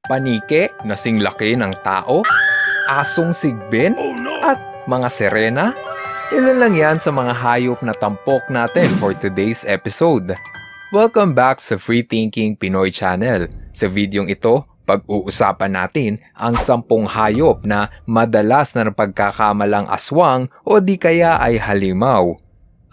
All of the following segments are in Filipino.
panike na singlaki ng tao, asong sigbin, at mga sirena? Ilan lang yan sa mga hayop na tampok natin for today's episode. Welcome back sa Free Thinking Pinoy Channel. Sa videong ito, pag-uusapan natin ang 10 hayop na madalas na napagkakamalang aswang o di kaya ay halimaw.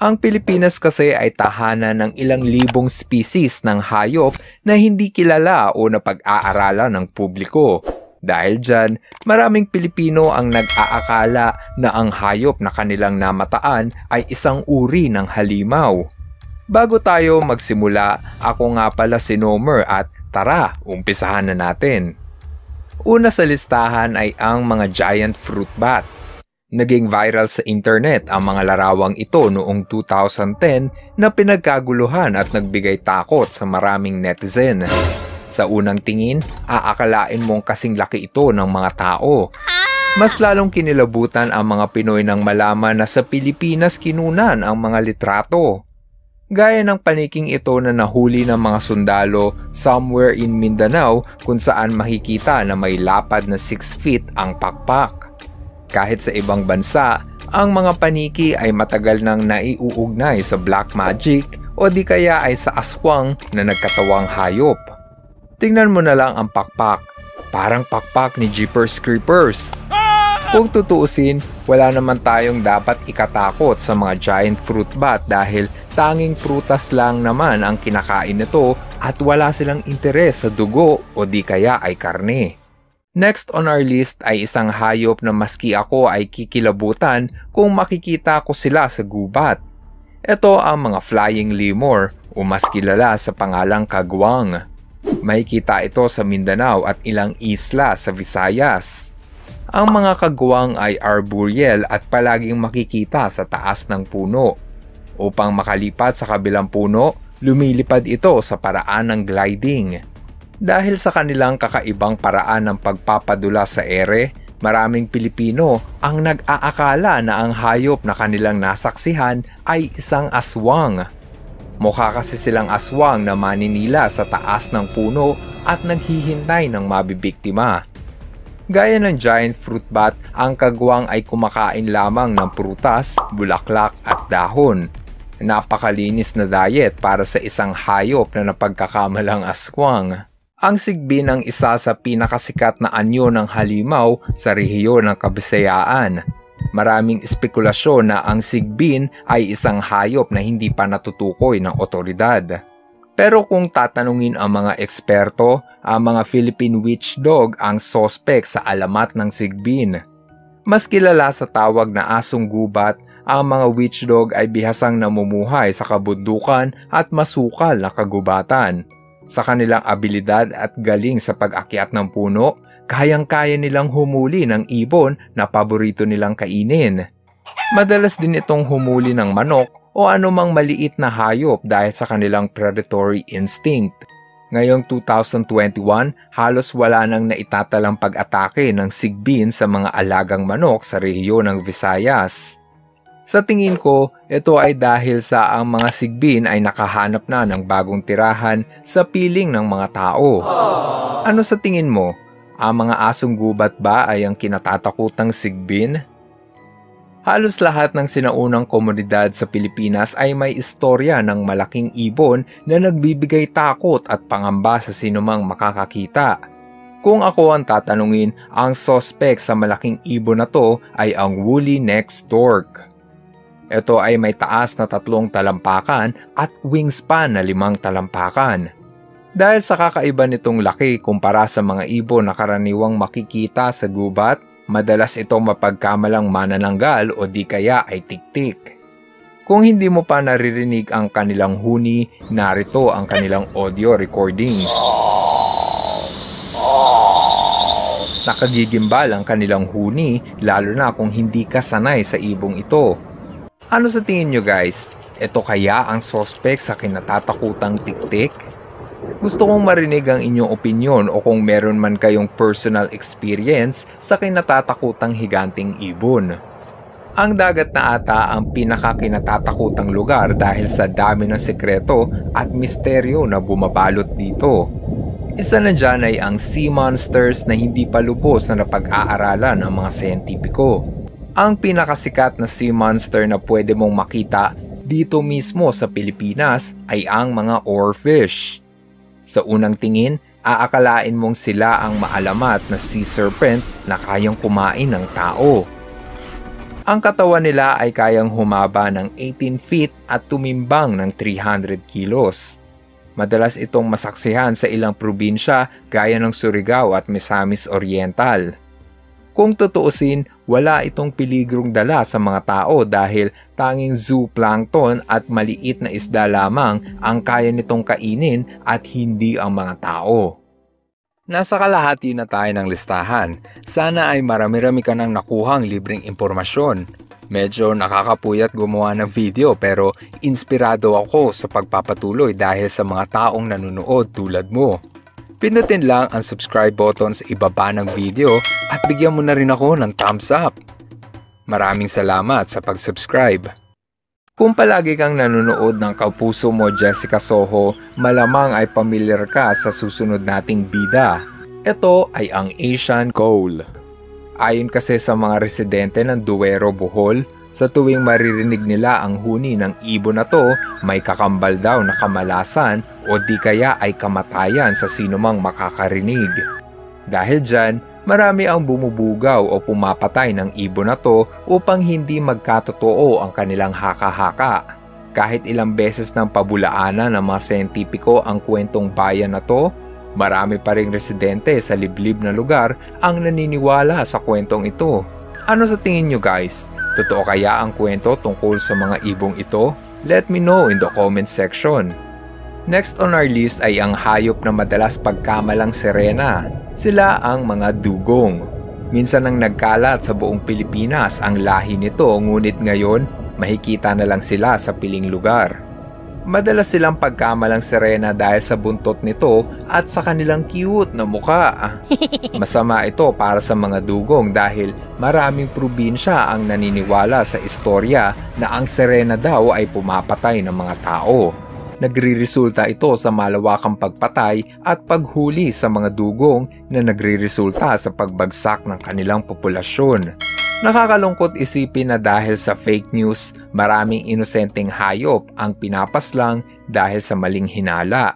Ang Pilipinas kasi ay tahanan ng ilang libong species ng hayop na hindi kilala o napag-aaralan ng publiko. Dahil dyan, maraming Pilipino ang nag-aakala na ang hayop na kanilang namataan ay isang uri ng halimaw. Bago tayo magsimula, ako nga pala si Nomer at tara, umpisahan na natin. Una sa listahan ay ang mga giant fruit bat. Naging viral sa internet ang mga larawang ito noong 2010 na pinagkaguluhan at nagbigay takot sa maraming netizen. Sa unang tingin, aakalain mong kasing laki ito ng mga tao. Mas lalong kinilabutan ang mga Pinoy nang malaman na sa Pilipinas kinunan ang mga litrato. Gaya ng paniking ito na nahuli ng mga sundalo somewhere in Mindanao kung saan makikita na may lapad na 6 feet ang pakpak. Kahit sa ibang bansa, ang mga paniki ay matagal nang naiuugnay sa black magic o di kaya ay sa aswang na nagkatawang hayop. Tingnan mo na lang ang pakpak, parang pakpak ni Jeepers Creepers. Kung tutuusin, wala naman tayong dapat ikatakot sa mga giant fruit bat dahil tanging prutas lang naman ang kinakain nito at wala silang interes sa dugo o di kaya ay karne. Next on our list ay isang hayop na maski ako ay kikilabutan kung makikita ko sila sa gubat. Ito ang mga flying lemur o mas kilala sa pangalang kagwang. Makikita ito sa Mindanao at ilang isla sa Visayas. Ang mga kagwang ay arboreal at palaging makikita sa taas ng puno. Upang makalipat sa kabilang puno, lumilipad ito sa paraan ng gliding. Dahil sa kanilang kakaibang paraan ng pagpapadula sa ere, maraming Pilipino ang nag-aakala na ang hayop na kanilang nasaksihan ay isang aswang. Mukha kasi silang aswang na maninila sa taas ng puno at naghihintay ng mabibiktima. Gaya ng giant fruit bat, ang kagwang ay kumakain lamang ng prutas, bulaklak at dahon. Napakalinis na diet para sa isang hayop na napagkakamalang aswang. Ang sigbin ang isa sa pinakasikat na anyo ng halimaw sa rehiyon ng Kabisayaan. Maraming espekulasyon na ang sigbin ay isang hayop na hindi pa natutukoy ng otoridad. Pero kung tatanungin ang mga eksperto, ang mga Philippine witch dog ang sospek sa alamat ng sigbin. Mas kilala sa tawag na asong gubat, ang mga witch dog ay bihasang namumuhay sa kabundukan at masukal na kagubatan. Sa kanilang abilidad at galing sa pag-akyat ng puno, kayang-kaya nilang humuli ng ibon na paborito nilang kainin. Madalas din itong humuli ng manok o anumang maliit na hayop dahil sa kanilang predatory instinct. Ngayong 2021, halos wala nang naitatalang pag-atake ng sigbin sa mga alagang manok sa rehiyon ng Visayas. Sa tingin ko, ito ay dahil sa ang mga sigbin ay nakahanap na ng bagong tirahan sa piling ng mga tao. Ano sa tingin mo? Ang mga asong gubat ba ay ang kinatatakutang sigbin? Halos lahat ng sinaunang komunidad sa Pilipinas ay may istorya ng malaking ibon na nagbibigay takot at pangamba sa sinumang makakakita. Kung ako ang tatanungin, ang suspect sa malaking ibon na to ay ang woolly-necked stork. Ito ay may taas na 3 talampakan at wingspan na 5 talampakan. Dahil sa kakaiba nitong laki kumpara sa mga ibon na karaniwang makikita sa gubat, madalas itong mapagkamalang manananggal o di kaya ay tiktik. Kung hindi mo pa naririnig ang kanilang huni, narito ang kanilang audio recordings. Nakagigimbal ang kanilang huni lalo na kung hindi ka sanay sa ibong ito. Ano sa tingin nyo guys? Ito kaya ang suspect sa kinatatakutang tiktik? Gusto kong marinig ang inyong opinyon o kung meron man kayong personal experience sa kinatatakutang higanting ibon. Ang dagat na ata ang pinakakinatatakutang lugar dahil sa dami ng sekreto at misteryo na bumabalot dito. Isa na dyan ay ang sea monsters na hindi pa lubos na napag-aaralan ng mga siyentipiko. Ang pinakasikat na sea monster na pwede mong makita dito mismo sa Pilipinas ay ang mga oarfish. Sa unang tingin, aakalain mong sila ang maalamat na sea serpent na kayang kumain ng tao. Ang katawan nila ay kayang humaba ng 18 feet at tumimbang ng 300 kilos. Madalas itong masaksihan sa ilang probinsya gaya ng Surigao at Misamis Oriental. Kung tutuusin, wala itong peligrong dala sa mga tao dahil tanging zooplankton at maliit na isda lamang ang kaya nitong kainin at hindi ang mga tao. Nasa kalahati na tayo ng listahan. Sana ay marami-rami ka nang nakuhang libreng impormasyon. Medyo nakakapuyat gumawa ng video pero inspirado ako sa pagpapatuloy dahil sa mga taong nanonood tulad mo. Pindutin lang ang subscribe button sa ibaba ng video at bigyan mo na rin ako ng thumbs up. Maraming salamat sa pag-subscribe. Kung palagi kang nanonood ng kapuso mo Jessica Soho, malamang ay pamilyar ka sa susunod nating bida. Ito ay ang Asian Coal. Ayon kasi sa mga residente ng Duero, Bohol, sa tuwing maririnig nila ang huni ng ibon na to, may kakambal daw na kamalasan o di kaya ay kamatayan sa sinumang makakarinig. Dahil dyan, marami ang bumubugaw o pumapatay ng ibon na to upang hindi magkatotoo ang kanilang haka-haka. Kahit ilang beses nang pabulaanan ng mga siyentipiko ang kwentong bayan na to, marami pa ring residente sa liblib na lugar ang naniniwala sa kwentong ito. Ano sa tingin nyo guys? Totoo kaya ang kwento tungkol sa mga ibong ito? Let me know in the comment section. Next on our list ay ang hayop na madalas pagkamalang sirena. Sila ang mga dugong. Minsan nang nagkalat sa buong Pilipinas ang lahi nito ngunit ngayon makikita na lang sila sa piling lugar. Madalas silang pagkamalang sirena dahil sa buntot nito at sa kanilang cute na muka. Masama ito para sa mga dugong dahil maraming probinsya ang naniniwala sa istorya na ang sirena daw ay pumapatay ng mga tao. Nagriresulta ito sa malawakang pagpatay at paghuli sa mga dugong na nagriresulta sa pagbagsak ng kanilang populasyon. Nakakalungkot isipin na dahil sa fake news, maraming inosenteng hayop ang pinapaslang dahil sa maling hinala.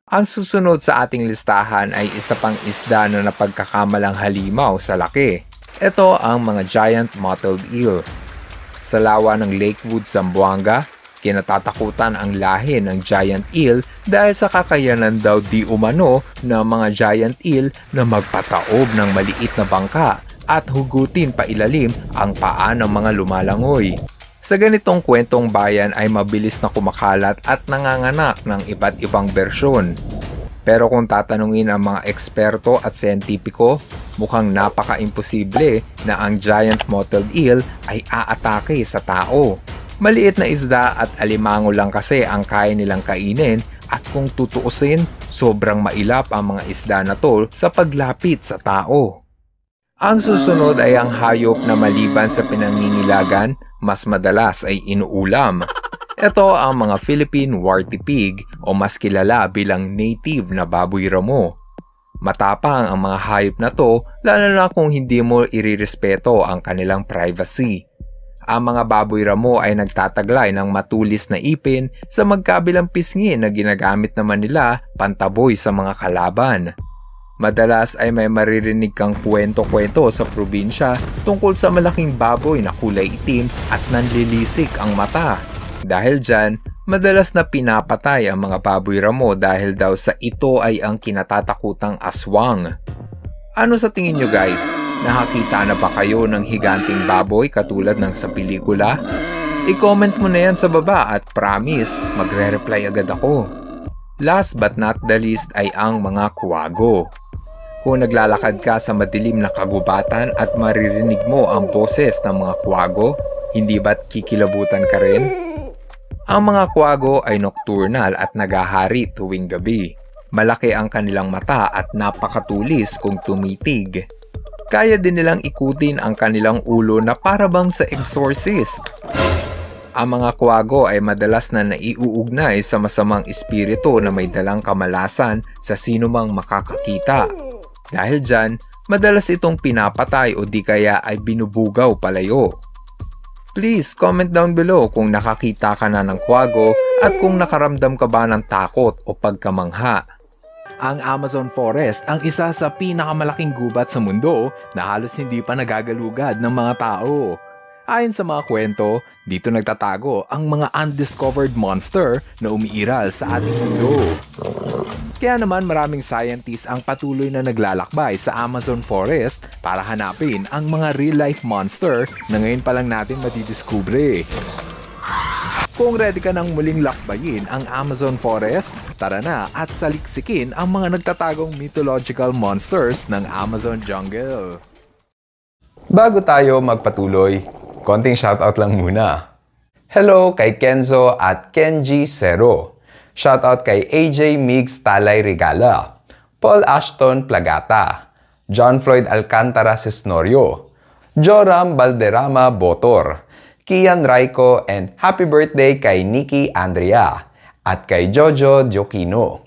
Ang susunod sa ating listahan ay isa pang isda na napagkakamalang halimaw sa laki. Ito ang mga giant mottled eel. Sa lawa ng Lakewood, Zamboanga, kinatatakutan ang lahi ng giant eel dahil sa kakayanan daw di umano ng mga giant eel na magpataob ng maliit na bangka at hugutin pa ilalim ang paa ng mga lumalangoy. Sa ganitong kwentong bayan ay mabilis na kumakalat at nanganganak ng iba't ibang bersyon. Pero kung tatanungin ang mga eksperto at siyentipiko, mukhang napaka-imposible na ang giant mottled eel ay aatake sa tao. Maliit na isda at alimango lang kasi ang kaya nilang kainin at kung tutuusin, sobrang mailap ang mga isda na to sa paglapit sa tao. Ang susunod ay ang hayop na maliban sa pinangingilagan, mas madalas ay inuulam. Ito ang mga Philippine warty pig o mas kilala bilang native na baboy ramo. Matapang ang mga hayop na to lalo na kung hindi mo irirespeto ang kanilang privacy. Ang mga baboy ramo ay nagtataglay ng matulis na ipin sa magkabilang pisngi na ginagamit naman nila pantaboy sa mga kalaban. Madalas ay may maririnig kang kwento-kwento sa probinsya tungkol sa malaking baboy na kulay itim at nanlilisik ang mata. Dahil dyan, madalas na pinapatay ang mga baboy ramo dahil daw sa ito ay ang kinatatakutang aswang. Ano sa tingin nyo guys? Nakakita na ba kayo ng higanting baboy katulad ng sa pelikula? I-comment mo na yan sa baba at promise, magre-reply agad ako. Last but not the least ay ang mga kuwago. Kung naglalakad ka sa madilim na kagubatan at maririnig mo ang boses ng mga kuwago, hindi ba't kikilabutan ka rin? Ang mga kuwago ay nocturnal at nagahari tuwing gabi. Malaki ang kanilang mata at napakatulis kung tumitig. Kaya din nilang ikutin ang kanilang ulo na parabang sa exorcist. Ang mga kwago ay madalas na naiuugnay sa masamang espiritu na may dalang kamalasan sa sinumang makakakita. Dahil dyan, madalas itong pinapatay o di kaya ay binubugaw palayo. Please comment down below kung nakakita ka na ng kwago at kung nakaramdam ka ba ng takot o pagkamangha. Ang Amazon Forest ang isa sa pinakamalaking gubat sa mundo na halos hindi pa nagagalugad ng mga tao. Ayon sa mga kwento, dito nagtatago ang mga undiscovered monster na umiiral sa ating mundo. Kaya naman maraming scientists ang patuloy na naglalakbay sa Amazon Forest para hanapin ang mga real-life monster na ngayon pa lang natin madidiskubre. Kung ready ka nang muling lakbayin ang Amazon Forest, tara na at saliksikin ang mga nagtatagong mythological monsters ng Amazon Jungle. Bago tayo magpatuloy, konting shoutout lang muna. Hello kay Kenzo at Kenji Cero. Shoutout kay AJ Migs Talay Regala, Paul Ashton Plagata, John Floyd Alcantara Cisnorio, Joram Balderrama Botor, Kian Raiko, and happy birthday kay Nikki Andrea at kay Jojo Diokino.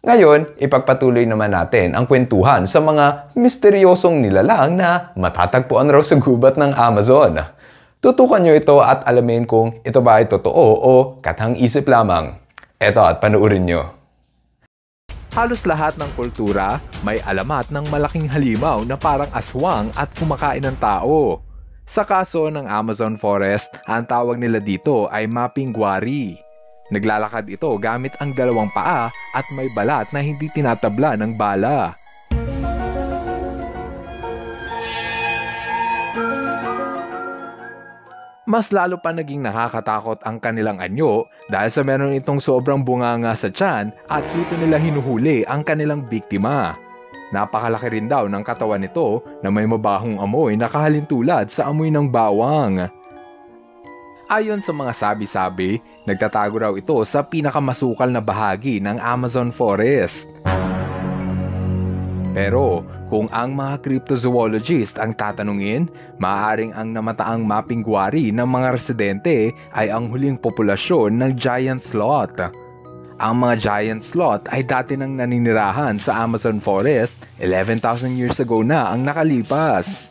Ngayon, ipagpatuloy naman natin ang kwentuhan sa mga misteryosong nilalang na matatagpuan raw sa gubat ng Amazon. Tutukan nyo ito at alamin kung ito ba ay totoo o katang isip lamang. Eto at panuurin nyo. Halos lahat ng kultura may alamat ng malaking halimaw na parang aswang at kumakain ng tao. Sa kaso ng Amazon Forest, ang tawag nila dito ay mapinguari. Naglalakad ito gamit ang dalawang paa at may balat na hindi tinatabla ng bala. Mas lalo pa naging nakakatakot ang kanilang anyo dahil sa meron itong sobrang bunganga sa tiyan at dito nila hinuhuli ang kanilang biktima. Napakalaki rin daw ng katawan nito na may mabahong amoy na kahalintulad sa amoy ng bawang. Ayon sa mga sabi-sabi, nagtatago raw ito sa pinakamasukal na bahagi ng Amazon Forest. Pero kung ang mga cryptozoologist ang tatanungin, maaaring ang namataang mapinguari ng mga residente ay ang huling populasyon ng giant sloth. Ang mga giant sloth ay dati nang naninirahan sa Amazon Forest 11,000 years ago na ang nakalipas.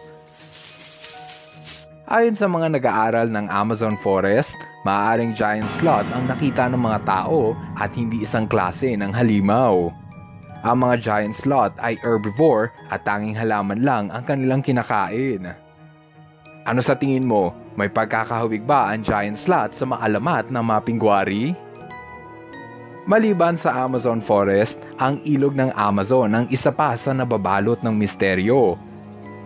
Ayon sa mga nag-aaral ng Amazon Forest, maaaring giant sloth ang nakita ng mga tao at hindi isang klase ng halimaw. Ang mga giant sloth ay herbivore at tanging halaman lang ang kanilang kinakain. Ano sa tingin mo, may pagkakahawig ba ang giant sloth sa maalamat na mapinguari? Maliban sa Amazon Forest, ang ilog ng Amazon ang isa pa sa nababalot ng misteryo.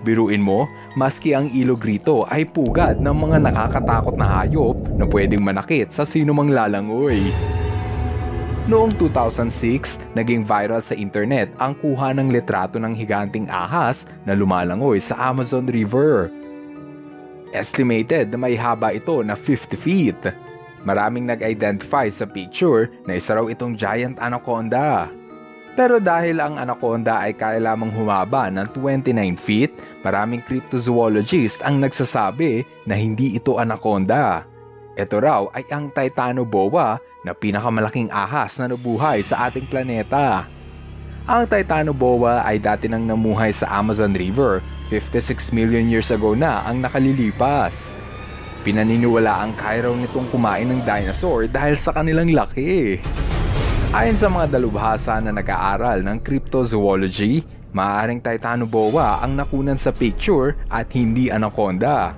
Biruin mo, maski ang ilog rito ay pugad ng mga nakakatakot na hayop na pwedeng manakit sa sinumang lalangoy. Noong 2006, naging viral sa internet ang kuha ng litrato ng higanting ahas na lumalangoy sa Amazon River. Estimated na may haba ito na 50 feet. Maraming nag-identify sa picture na isa raw itong giant anaconda. Pero dahil ang anaconda ay kaya lamang humaba ng 29 feet, maraming cryptozoologist ang nagsasabi na hindi ito anaconda. Ito raw ay ang Titanoboa na pinakamalaking ahas na nabuhay sa ating planeta. Ang Titanoboa ay dati nang namuhay sa Amazon River 56 million years ago na ang nakalilipas. Pinaniniwala ang kaya raw nitong kumain ng dinosaur dahil sa kanilang laki. Ayon sa mga dalubhasa na nag-aaral ng cryptozoology, maaaring Titanoboa ang nakunan sa picture at hindi anaconda.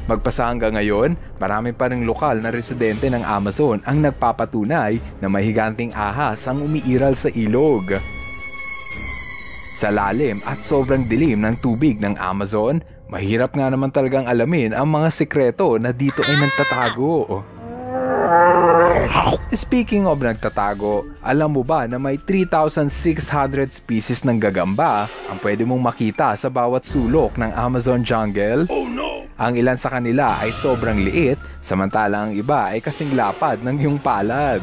Magpasa hanggang ngayon, marami pa ring lokal na residente ng Amazon ang nagpapatunay na may higanting ahas ang umiiral sa ilog. Sa lalim at sobrang dilim ng tubig ng Amazon, mahirap nga naman talagang alamin ang mga sikreto na dito ay nagtatago. Speaking of nagtatago, alam mo ba na may 3,600 species ng gagamba ang pwede mong makita sa bawat sulok ng Amazon jungle? Oh no! Ang ilan sa kanila ay sobrang liit, samantala ang iba ay kasing lapad ng iyong palad.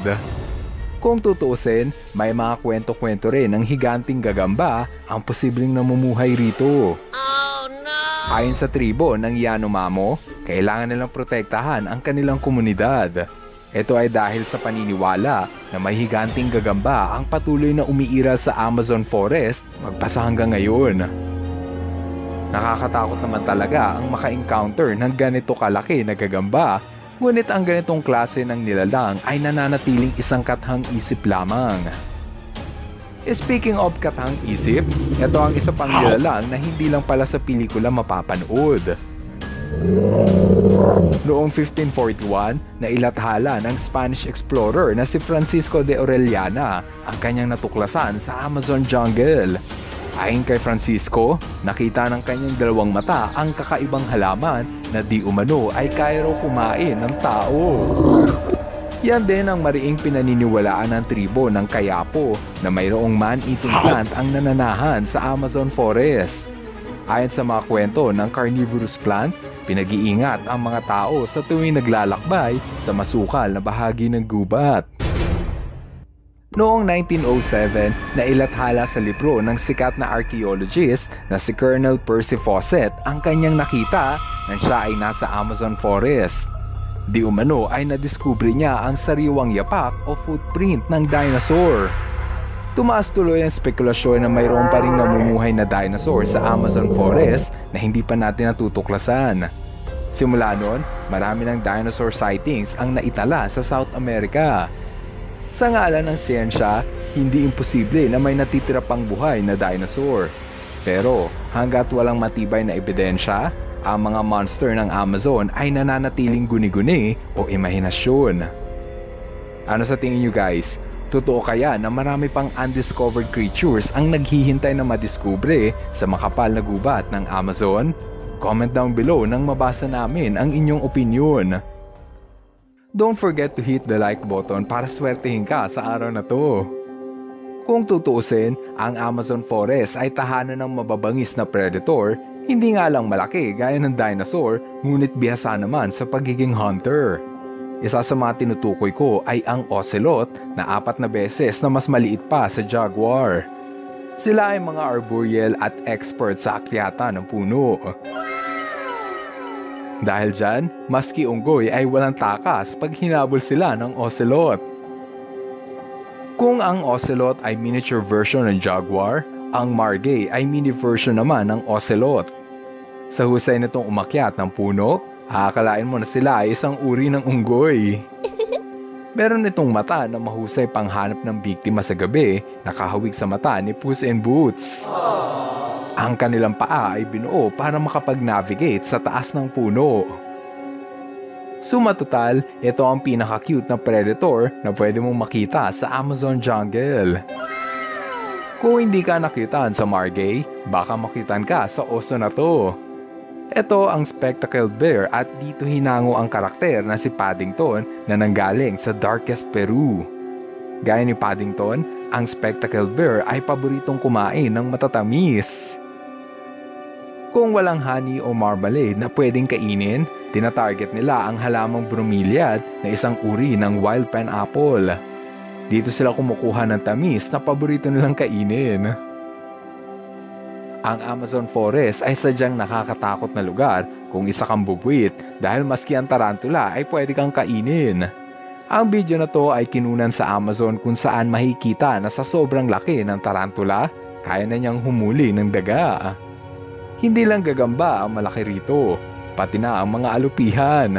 Kung tutuusin, may mga kwento-kwento rin ng higanting gagamba ang posibleng namumuhay rito. Oh no! Ayon sa tribo ng Yanomamo, kailangan nilang protektahan ang kanilang komunidad. Ito ay dahil sa paniniwala na may higanting gagamba ang patuloy na umiiral sa Amazon forest magpasa hanggang ngayon. Nakakatakot naman talaga ang maka-encounter ng ganito kalaki na gagamba, ngunit ang ganitong klase ng nilalang ay nananatiling isang kathang isip lamang. Speaking of kathang isip, ito ang isa pang nilalang na hindi lang pala sa pelikula mapapanood. Noong 1541, nailathala ng Spanish explorer na si Francisco de Orellana ang kanyang natuklasan sa Amazon jungle. Ayon kay Francisco, nakita ng kanyang dalawang mata ang kakaibang halaman na di umano ay kaya raw kumain ng tao. Yan din ang mariing pinaniniwalaan ng tribo ng Kayapo na mayroong man-eating plant ang nananahan sa Amazon forest. Ayon sa mga kwento ng carnivorous plant, pinag-iingat ang mga tao sa tuwing naglalakbay sa masukal na bahagi ng gubat. Noong 1907, nailathala sa libro ng sikat na archaeologist na si Colonel Percy Fawcett ang kanyang nakita na siya ay nasa Amazon forest. Di umano ay nadiskubre niya ang sariwang yapak o footprint ng dinosaur. Tumaas tuloy ang spekulasyon na mayroon pa ring namumuhay na dinosaur sa Amazon forest na hindi pa natin natutuklasan. Simula noon, marami ng dinosaur sightings ang naitala sa South America. Sa ngalan ng siyensya, hindi imposible na may natitira pang buhay na dinosaur. Pero hanggat walang matibay na ebidensya, ang mga monster ng Amazon ay nananatiling guni-guni o imahinasyon. Ano sa tingin nyo guys? Totoo kaya na marami pang undiscovered creatures ang naghihintay na madiskubre sa makapal na gubat ng Amazon? Comment down below nang mabasa namin ang inyong opinion. Don't forget to hit the like button para swertehin ka sa araw na to. Kung tutuusin, ang Amazon forest ay tahanan ng mababangis na predator. Hindi nga lang malaki gaya ng dinosaur, ngunit bihasa naman sa pagiging hunter. Isa sa mga tinutukoy ko ay ang ocelot na 4 na beses na mas maliit pa sa jaguar. Sila ay mga arboreal at expert sa akyatan ng puno. Dahil dyan, maski unggoy ay walang takas pag hinabol sila ng ocelot. Kung ang ocelot ay miniature version ng jaguar, ang margay ay mini version naman ng ocelot. Sa husay nitong umakyat ng puno, akalain mo na sila ay isang uri ng unggoy. Meron itong mata na mahusay panghanap ng biktima sa gabi, nakahawig sa mata ni Puss in Boots. Ang kanilang paa ay binuo para makapag-navigate sa taas ng puno. Suma total, ito ang pinaka-cute na predator na pwede mong makita sa Amazon jungle. Kung hindi ka nakitaan sa margay, baka makitaan ka sa oso na to. Ito ang spectacled bear at dito hinango ang karakter na si Paddington na nanggaling sa darkest Peru. Gaya ni Paddington, ang spectacled bear ay paboritong kumain ng matatamis. Kung walang honey o marmalade na pwedeng kainin, tinatarget nila ang halamang bromeliad na isang uri ng wild pineapple. Dito sila kumukuha ng tamis na paborito nilang kainin. Ang Amazon forest ay sadyang nakakatakot na lugar kung isa kang bubwit dahil maski ang tarantula ay pwede kang kainin. Ang video na to ay kinunan sa Amazon kung saan makikita na sa sobrang laki ng tarantula, kaya na niyang humuli ng daga. Hindi lang gagamba ang malaki rito, pati na ang mga alupihan.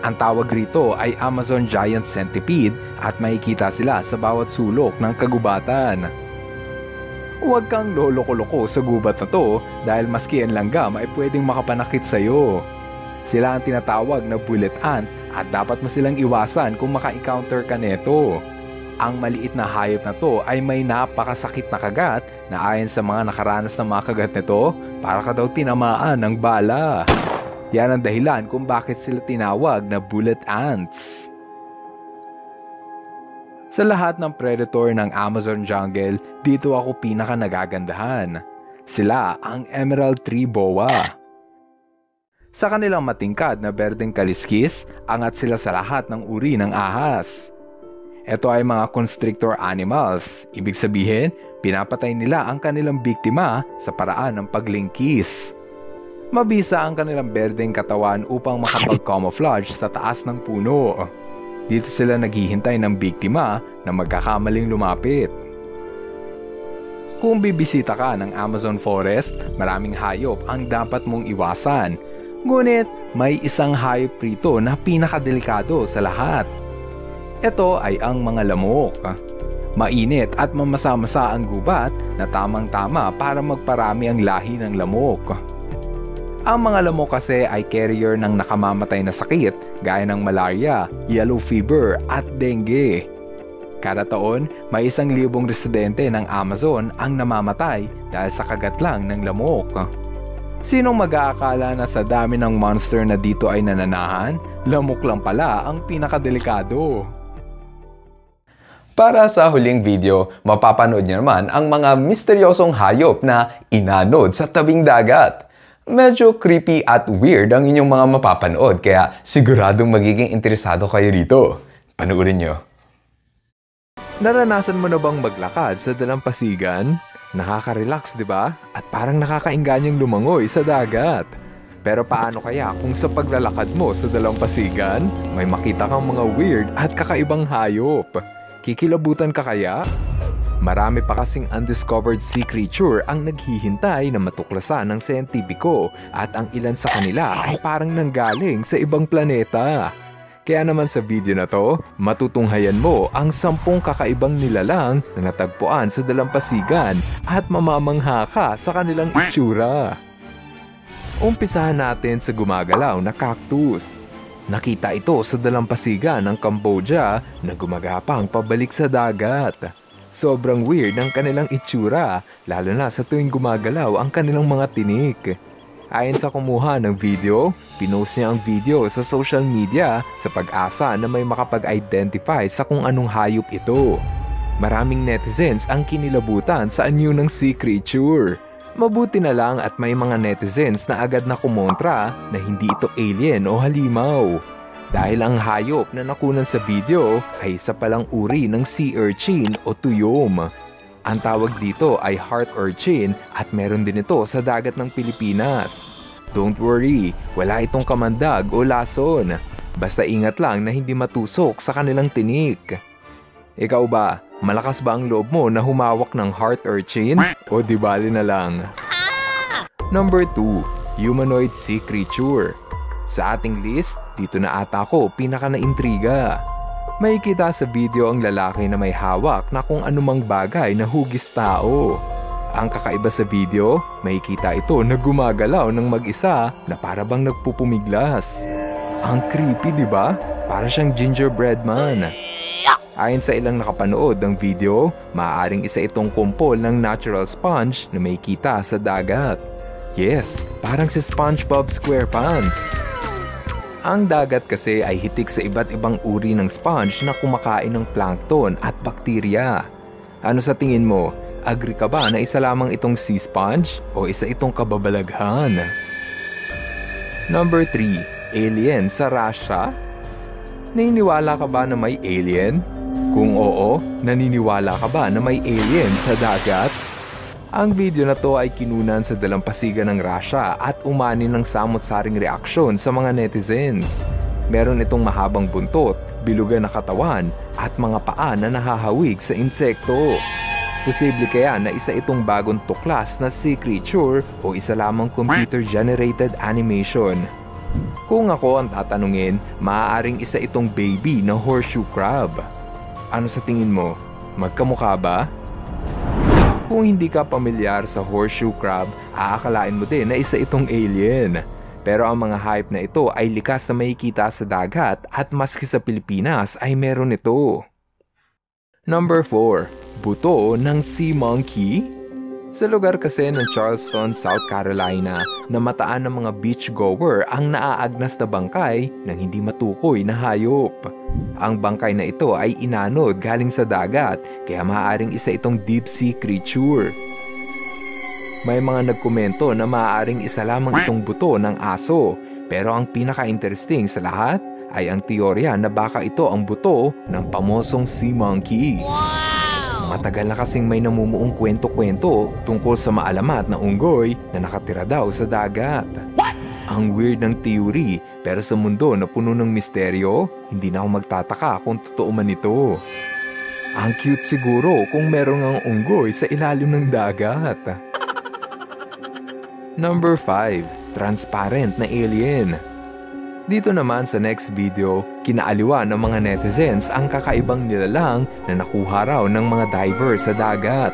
Ang tawag rito ay Amazon Giant Centipede at makikita sila sa bawat sulok ng kagubatan. Huwag kang loloko-loko sa gubat na to dahil maski ang langgam ay pwedeng makapanakit sa'yo. Sila ang tinatawag na bullet ant at dapat mo silang iwasan kung maka-encounter ka neto. Ang maliit na hayop na to ay may napakasakit na kagat na ayon sa mga nakaranas na mga kagat nito, para ka daw tinamaan ng bala. Yan ang dahilan kung bakit sila tinawag na bullet ants. Sa lahat ng predator ng Amazon jungle, dito ako pinaka nagagandahan. Sila ang emerald tree boa. Sa kanilang matingkad na berdeng kaliskis, angat sila sa lahat ng uri ng ahas. Ito ay mga constrictor animals. Ibig sabihin, pinapatay nila ang kanilang biktima sa paraan ng paglingkis. Mabisa ang kanilang berdeng katawan upang makapag-camouflage sa taas ng puno. Dito sila naghihintay ng biktima na magkakamaling lumapit. Kung bibisita ka ng Amazon Forest, maraming hayop ang dapat mong iwasan. Ngunit may isang hayop rito na pinakadelikado sa lahat. Ito ay ang mga lamok. Mainit at mamasa-masa ang gubat na tamang-tama para magparami ang lahi ng lamok. Ang mga lamok kasi ay carrier ng nakamamatay na sakit gaya ng malaria, yellow fever at dengue. Kada taon, may 1,000,000 residente ng Amazon ang namamatay dahil sa kagat lang ng lamok. Sinong mag-aakala na sa dami ng monster na dito ay nananahan, lamok lang pala ang pinakadelikado. Para sa huling video, mapapanood niyo naman ang mga misteryosong hayop na inanod sa tabing dagat. Medyo creepy at weird ang inyong mga mapapanood kaya siguradong magiging interesado kayo rito. Panoorin niyo. Naranasan mo na bang maglakad sa dalampasigan? Nakaka-relax, di ba? At parang nakakaingganyang lumangoy sa dagat. Pero paano kaya kung sa paglalakad mo sa dalampasigan, may makita kang mga weird at kakaibang hayop? Kikilabutan ka kaya? Marami pa kasing undiscovered sea creature ang naghihintay na matuklasan ng siyentipiko at ang ilan sa kanila ay parang nanggaling sa ibang planeta. Kaya naman sa video na to, matutunghayan mo ang 10 kakaibang nilalang na natagpuan sa dalampasigan at mamamangha ka sa kanilang itsura. Umpisahan natin sa gumagalaw na cactus. Nakita ito sa dalampasigan ng Cambodia na gumagapang pabalik sa dagat. Sobrang weird ang kanilang itsura, lalo na sa tuwing gumagalaw ang kanilang mga tinik. Ayon sa kumuha ng video, pinost niya ang video sa social media sa pag-asa na may makapag-identify sa kung anong hayop ito. Maraming netizens ang kinilabutan sa anyo ng sea creature. Mabuti na lang at may mga netizens na agad na kumontra na hindi ito alien o halimaw. Dahil ang hayop na nakunan sa video ay isa palang uri ng sea urchin o tuyom. Ang tawag dito ay heart urchin at meron din ito sa dagat ng Pilipinas. Don't worry, wala itong kamandag o lason. Basta ingat lang na hindi matusok sa kanilang tinik. Ikaw ba, malakas ba ang loob mo na humawak ng heart urchin? O di bali na lang? Number 2. Humanoid sea creature. Sa ating list, dito na ata ako pinaka na-intriga. May kita sa video ang lalaki na may hawak na kung anumang bagay na hugis tao. Ang kakaiba sa video, may kita ito na gumagalaw ng mag-isa na para bang nagpupumiglas. Ang creepy, di ba? Para siyang gingerbread man. Ayon sa ilang nakapanood ng video, maaaring isa itong kumpol ng natural sponge na may kita sa dagat. Yes, parang si SpongeBob SquarePants. Ang dagat kasi ay hitik sa iba't ibang uri ng sponge na kumakain ng plankton at bakterya. Ano sa tingin mo? Agree ka ba na isa lamang itong sea sponge o isa itong kababalaghan? Number 3. Alien sa Russia. Naniniwala ka ba na may alien? Kung oo, naniniwala ka ba na may alien sa dagat? Ang video na to ay kinunan sa dalampasigan ng Russia at umani ng samot-saring reaksyon sa mga netizens. Meron itong mahabang buntot, bilugan na katawan at mga paa na nahahawig sa insekto. Posible kaya na isa itong bagong tuklas na sea creature o isa lamang computer-generated animation? Kung ako ang tatanungin, maaaring isa itong baby na horseshoe crab. Ano sa tingin mo? Magkamukha ba? Kung hindi ka pamilyar sa horseshoe crab, aakalain mo din na isa itong alien. Pero ang mga hype na ito ay likas na makikita sa dagat at maski sa Pilipinas ay meron ito. Number 4. Buto ng sea monkey. Sa lugar kasi ng Charleston, South Carolina, namataan ng mga beachgoer ang naaagnas na bangkay ng hindi matukoy na hayop. Ang bangkay na ito ay inanod galing sa dagat kaya maaaring isa itong deep sea creature. May mga nagkomento na maaaring isa lamang itong buto ng aso, pero ang pinaka-interesting sa lahat ay ang teorya na baka ito ang buto ng pamosong sea monkey. Mga Matagal na kasing may namumuong kwento-kwento tungkol sa maalamat na unggoy na nakatira daw sa dagat. Ang weird ng theory, pero sa mundo na puno ng misteryo, hindi na ako magtataka kung totoo man ito. Ang cute siguro kung meron ng unggoy sa ilalim ng dagat. Number 5. Transparent na alien. Dito naman sa next video, kinaaliwan ng mga netizens ang kakaibang nilalang na nakuha raw ng mga divers sa dagat.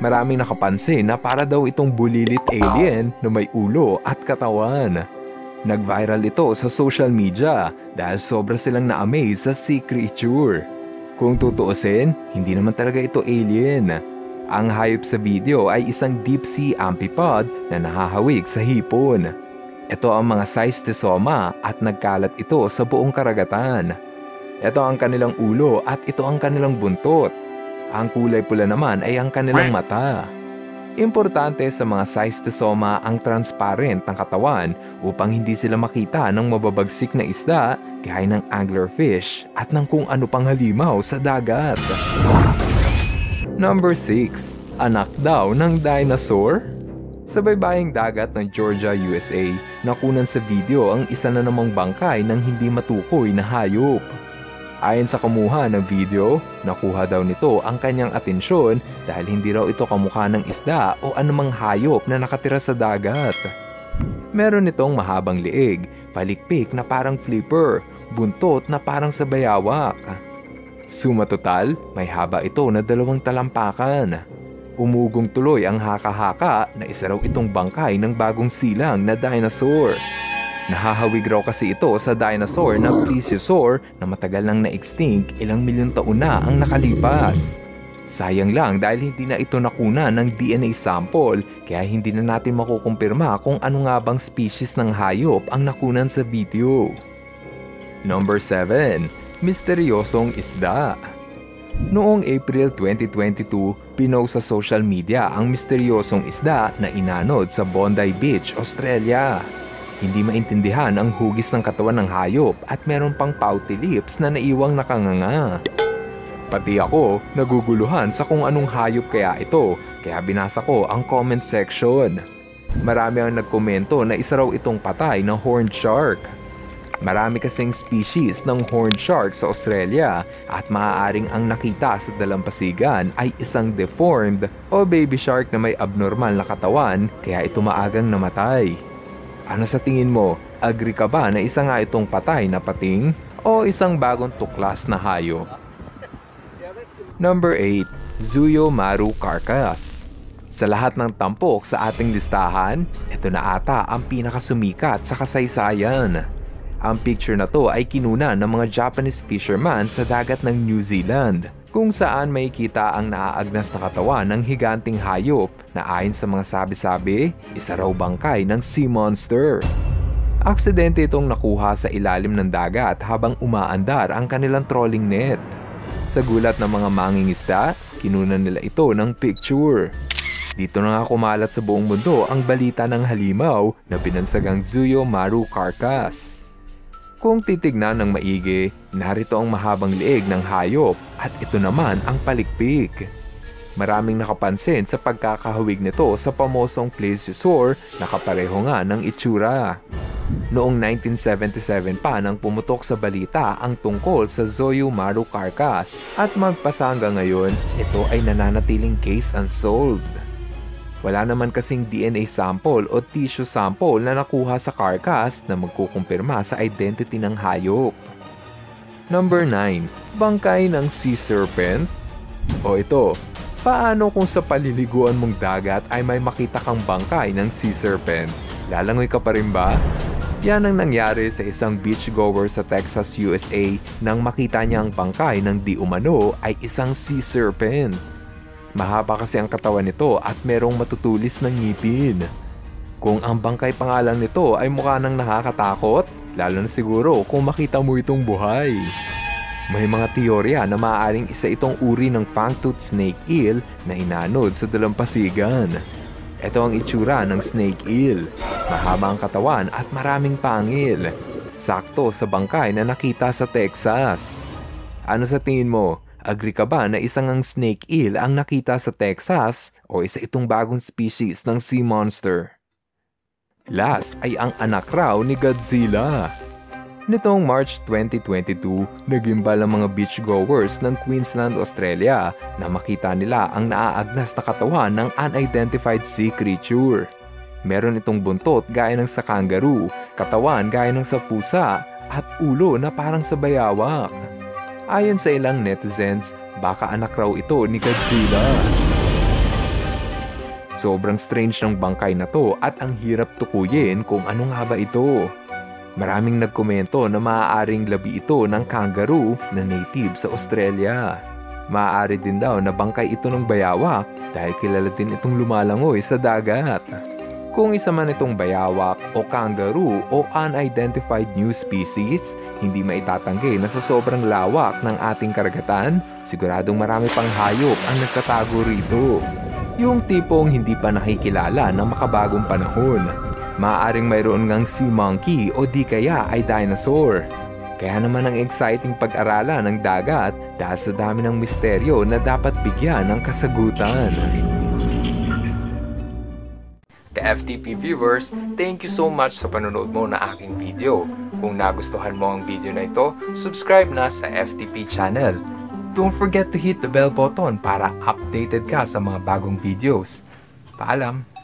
Maraming nakapansin na para daw itong bulilit alien na may ulo at katawan. Nag-viral ito sa social media dahil sobra silang na-amaze sa sea creature. Kung tutuusin, hindi naman talaga ito alien. Ang hayop sa video ay isang deep sea amphipod na nahahawig sa hipon. Ito ang mga cystosoma at nagkalat ito sa buong karagatan. Ito ang kanilang ulo at ito ang kanilang buntot. Ang kulay pula naman ay ang kanilang mata. Importante sa mga cystosoma ang transparent ng katawan upang hindi sila makita ng mababagsik na isda gaya ng anglerfish at ng kung ano pang halimaw sa dagat. Number 6. Anak daw ng dinosaur? Sa baybaying dagat ng Georgia, USA, nakunan sa video ang isa na namang bangkay ng hindi matukoy na hayop. Ayon sa kumuha ng video, nakuha daw nito ang kanyang atensyon dahil hindi raw ito kamukha ng isda o anumang hayop na nakatira sa dagat. Meron itong mahabang liig, palikpik na parang flipper, buntot na parang sa bayawak. Suma total, may haba ito na 2 talampakan. Umugong tuloy ang haka-haka na isa raw itong bangkay ng bagong silang na dinosaur. Nahahawig raw kasi ito sa dinosaur na plesiosaur na matagal nang na-extinct, ilang milyong taon na ang nakalipas. Sayang lang dahil hindi na ito nakuna ng DNA sample kaya hindi na natin makukumpirma kung ano nga bang species ng hayop ang nakunan sa video. Number 7. Misteryosong isda. Noong April 2022, pinost sa social media ang misteryosong isda na inanod sa Bondi Beach, Australia. Hindi maintindihan ang hugis ng katawan ng hayop at meron pang pouty lips na naiwang nakanganga. Pati ako, naguguluhan sa kung anong hayop kaya ito, kaya binasa ko ang comment section. Marami ang nagkomento na isa raw itong patay ng horned shark. Marami kasing species ng horned shark sa Australia at maaaring ang nakita sa dalampasigan ay isang deformed o baby shark na may abnormal na katawan kaya ito maagang namatay. Ano sa tingin mo? Agree ka ba na isa nga itong patay na pating o isang bagong tuklas na hayop? Number 8. Zuyo Maru Carcass. Sa lahat ng tampok sa ating listahan, ito na ata ang pinakasumikat sa kasaysayan. Ang picture na to ay kinuna ng mga Japanese fisherman sa dagat ng New Zealand, kung saan may kita ang naaagnas na katawan ng higanting hayop na ayon sa mga sabi-sabi, isa raw bangkay ng sea monster. Aksidente itong nakuha sa ilalim ng dagat habang umaandar ang kanilang trolling net. Sa gulat ng mga mangingisda, kinunan nila ito ng picture. Dito na nga kumalat sa buong mundo ang balita ng halimaw na binansagang Zuyo Maru Carcass. Kung titignan ng maigi, narito ang mahabang liig ng hayop at ito naman ang palikpik. Maraming nakapansin sa pagkakahawig nito sa pamosong plesiosaur na kapareho nga ng itsura. Noong 1977 pa nang pumutok sa balita ang tungkol sa Zuyo Maru Carcass at magpasa hanggang ngayon, ito ay nananatiling case unsolved. Wala naman kasing DNA sample o tissue sample na nakuha sa carcass na magkukumpirma sa identity ng hayop. Number 9. Bangkay ng sea serpent? O ito, paano kung sa paliliguan mong dagat ay may makita kang bangkay ng sea serpent? Lalangoy ka pa rin ba? Yan ang nangyari sa isang beachgoer sa Texas, USA nang makita niya ang bangkay ng di umano ay isang sea serpent. Mahaba kasi ang katawan nito at merong matutulis ng ngipin. Kung ang bangkay pangalan nito ay mukha nang nakakatakot, lalo na siguro kung makita mo itong buhay. May mga teorya na maaaring isa itong uri ng fangtooth snake eel na inanod sa dalampasigan. Ito ang itsura ng snake eel. Mahaba ang katawan at maraming pangil. Sakto sa bangkay na nakita sa Texas. Ano sa tingin mo? Agree ka ba na isang ang snake eel ang nakita sa Texas o isa itong bagong species ng sea monster? Last ay ang anak raw ni Godzilla. Nitong March 2022, nagimbal ang mga beachgoers ng Queensland, Australia na makita nila ang naaagnas na katawan ng unidentified sea creature. Meron itong buntot gaya ng sa kangaroo, katawan gaya ng sa pusa, at ulo na parang sa bayawak. Ayon sa ilang netizens, baka anak raw ito ni Godzilla. Sobrang strange ng bangkay na to at ang hirap tukuyin kung ano nga ba ito. Maraming nagkomento na maaaring labi ito ng kangaroo na native sa Australia. Maaari din daw na bangkay ito ng bayawak dahil kilala din itong lumalangoy sa dagat. Kung isa man itong bayawak o kangaroo o unidentified new species, hindi maitatanggi na sa sobrang lawak ng ating karagatan, siguradong marami pang hayop ang nagtatago rito. Yung tipong hindi pa nakikilala ng makabagong panahon. Maaaring mayroon ngang sea monkey o di kaya ay dinosaur. Kaya naman ang exciting pag-aralan ng dagat dahil sa dami ng misteryo na dapat bigyan ng kasagutan. Ka-FTP viewers, thank you so much sa panonood mo na aking video. Kung nagustuhan mo ang video na ito, subscribe na sa FTP channel. Don't forget to hit the bell button para updated ka sa mga bagong videos. Paalam!